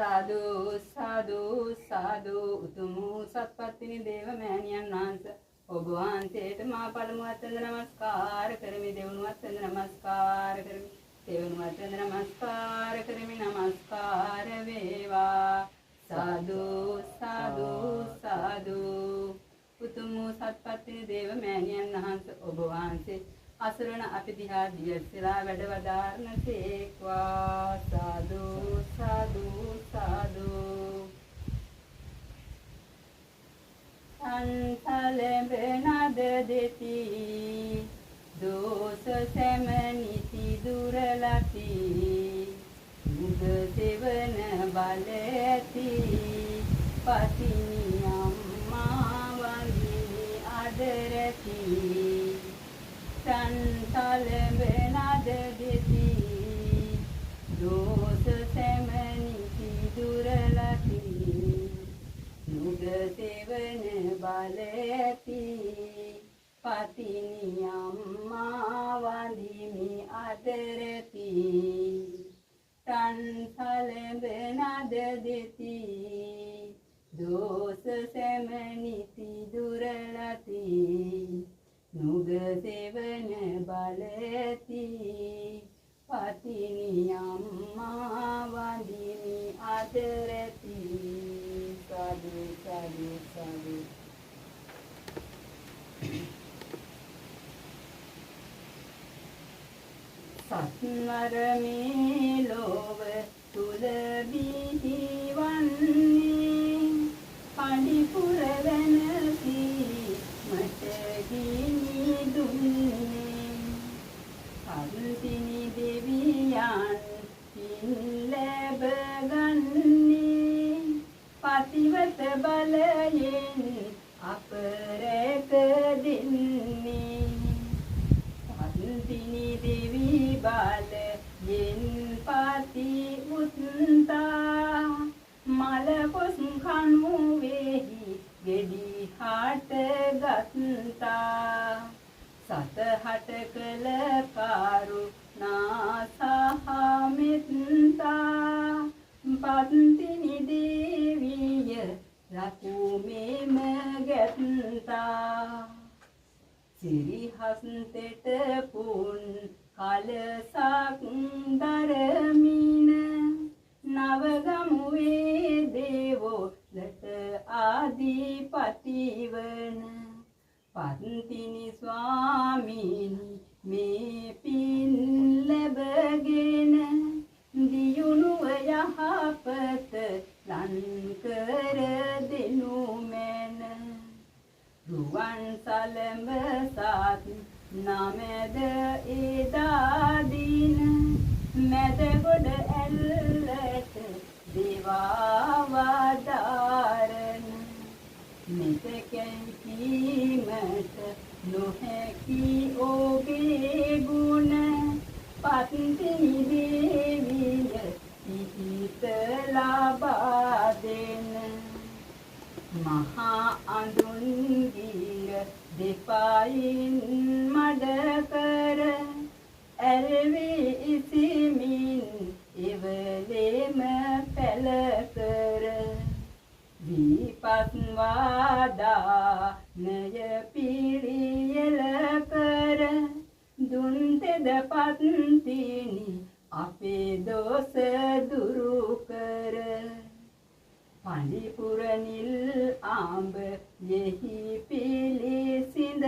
සාදු සාදු සාදු උතුම් සත්පත්තිනි දේව මෑණියන් වහන්සේ ඔබ වහන්සේට මා පළමුවත් වන්ද නමස්කාර කරමි දෙවනුවත් වන්ද නමස්කාර කරමි තෙවනුවත් වන්ද නමස්කාර කරමි නමස්කාර වේවා සාදු සාදු සාදු උතුම් සත්පත්තිනි දේව මෑණියන් වහන්සේ ඔබ වහන්සේ අසරණ අපි දිහා දියසලා වැඩ වදාරන සේක්වා සාදු සාදු සාදු අන්තලෙබනද දෙති දෝස සැමනිති දුරලති මුද සෙවන බලති පතිනි අම්මා වඳිනි අදරති තන්තලෙබනද දෙති දෝස සැමනිති දුරලති මුද සෙවන බලති පතිනි අම්මා වඳිනි අදරති තන්තලෙබනද දෙති දෝස සැමනිති දුරලති නුග සෙවන බලති පතිනි අම්මා වඳිනි අදරති සාදු සාදු සාදු සත්වර මේ ලෝව තුල බිහිවන්නේ පඬිපුර වෙනසී මට ගිනි දුන්නේ අන්තිනි දෙවියන් පින් ලැබ ගන්නේ පතිවත බලයෙන් අප රැක දෙන්නේ අන්තිනි දෙවි බලයෙන් පති උත්තා මල පොස් කණු වේහි ගෙඩි හට ගත්තා සතහට කළ කරුණා සහ මෙත්තා පත්තිනි දේවිය රකුමෙම ගැත්තා සිරිහස්තෙට පුන් කලසක් දරමින නවගමුවේ දේවෝ ලට ආදිපතිවන පත්තිනි ස්වාමීනි මේ පින් ලැබගෙන දියුණුව යහපත ලන් කර දෙනු මැන රුවන් සලඹ සත් නමෙද එදා දින මැද ගොඩ ඇල්ලට දේවා වදාරන මෙතෙකැන් කීමට නොහැකි ඔබේ ගුණ පත්තිනි දේවිය පිහිට ලබා දෙන මහා අඳුන් ගිය දෙපයින් මඩ කර ඇල්වී ඉසිමින් එවලෙම පැල කර දීපත් වාදානය පිළියෙල කර දුන් තෙද පත්තිනි අපේ දෝස දුරු කර පඬිපුර නිල් ආඹ යෙහි පිළිසිඳගෙන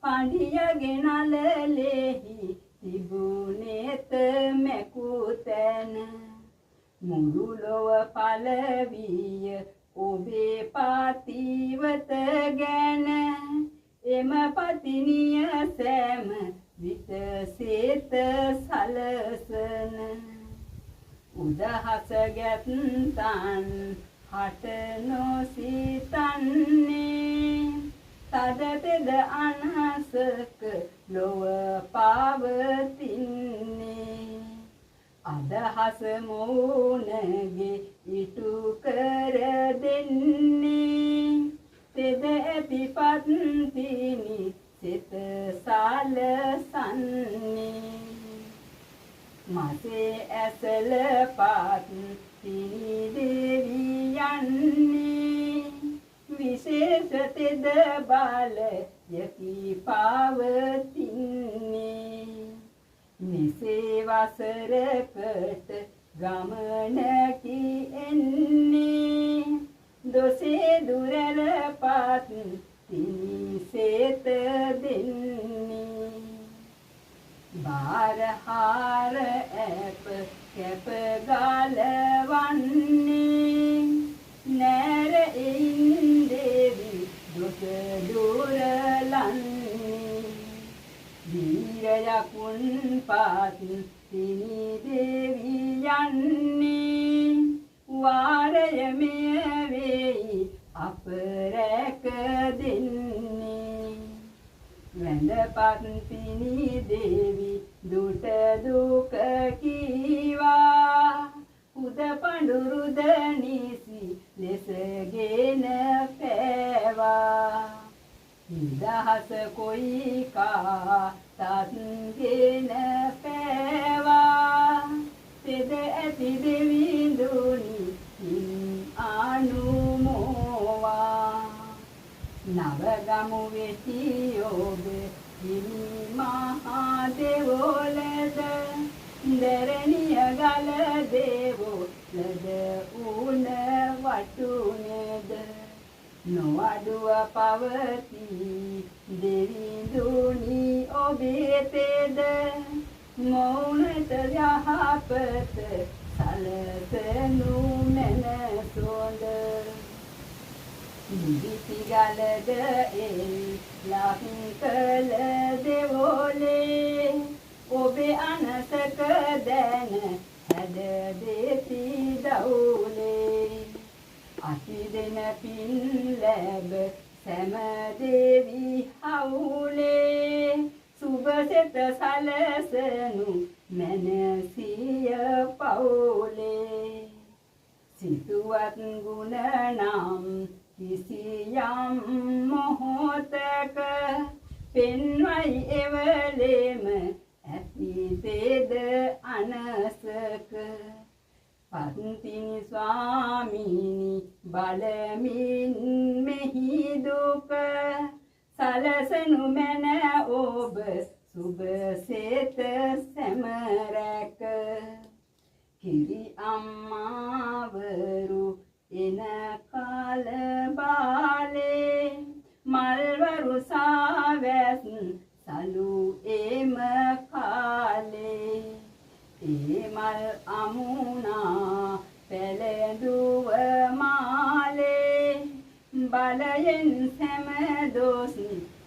පඬියගෙන නලලෙහි තිබුණේත මැකුතැන මුළු ලොව පළවිය ඔබේ පාතිවත ගැන එම පතිනිය සෑම විට සේත සලසන උදහස ගැත්තන් හට නොසිතන්නේ තදතෙද අනහසක ලොව පවතින්නේ අදහස මෝනගේ ඉටු කර දෙන්නේ තෙද ඇති පත්තිනි සිත සලසන්නේ මසේ ඇසල පාත් පිනි දේවි යන්නේ විශේෂ තෙද බාල යකි පවතින්නේ නිසේ වසරකට ගමනකි එන්නේ දොසේ දුරල පාත් පිනි සේත දෙන්නේ බාරහාර ඇප කැප ගලවන්නේ නෑර එයින් දේවි දොස දුරලන්නේ වීර යකුන් පාත් පිනි දේවි යන්නේ වාරය මෙය වෙයි අප රැක දෙන්නේ වැඳපත් පිනි දේවි දුට දුක කීවා උද පඳුරුද නිසි ලෙසගෙන පෑවා නිදහස කොයි කා තත්ගෙන පෑවා තෙද ඇති දෙවිඳුනි අනුමෝවා නවගමු වෙති ඔබ හිමි මහා දෙවොලද දැරණිය ගල දේවෝ ලද උන වටුනේද නොඅඩුව පවති දෙවිඳුනි ඔබේ තෙද මෞනත යහපත සලසනු මනසොඳ නිවිති ගලද ලක්කල දෙවොලේ ඔබේ අනසක දැන හැද දෙති දවුලේ අති දෙන පින් ලැබ සැම දේවි හවුලේ සුබසෙත සලසනු මනසිය පවුලේ සිතුවත් ගුණ නම් කිසියම් මොහොතක පෙන්වයි එවලෙම ඇති තෙද අනසක පත්තිනි ස්වාමීනි බලමින් මෙහි දුක සලසනු මැන ඔබ සුබසෙත සැමරැක කිරි අම්මාවරු එන කාල බාලේ මල්වරු සාවැස් සලු එම කාලේ ඒ මල් අමුණා පැලඳුව මාලේ බලයෙන් සැම දොස්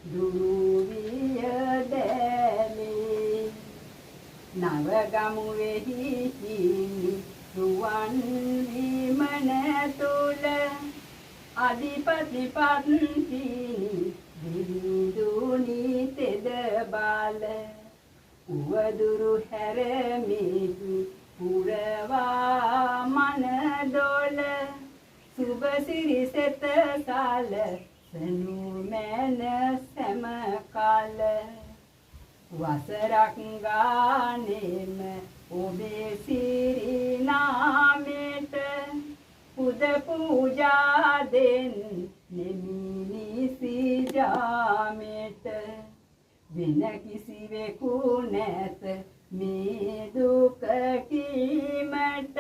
දුරු විය දැලේ නවගමු වෙහි හිමි රුවන් විමන තුල අධිපති පත්තිනි දිවිඳුනි තෙද බාල උවදුරු හැරමිති පුරවා මන දොල සුබසිරි සෙත සාල සනු මැන සැම කාල වසරක් ගානෙම ඔබේ සිරි නාමෙට පුද පූජා දෙන් නෙමිනිසි ජාමෙට වෙන කිසිවෙකු නැත මේ දුක කීමට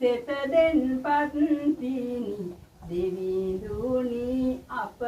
සෙත දෙන් පත්තිනි දෙවිඳුනි අප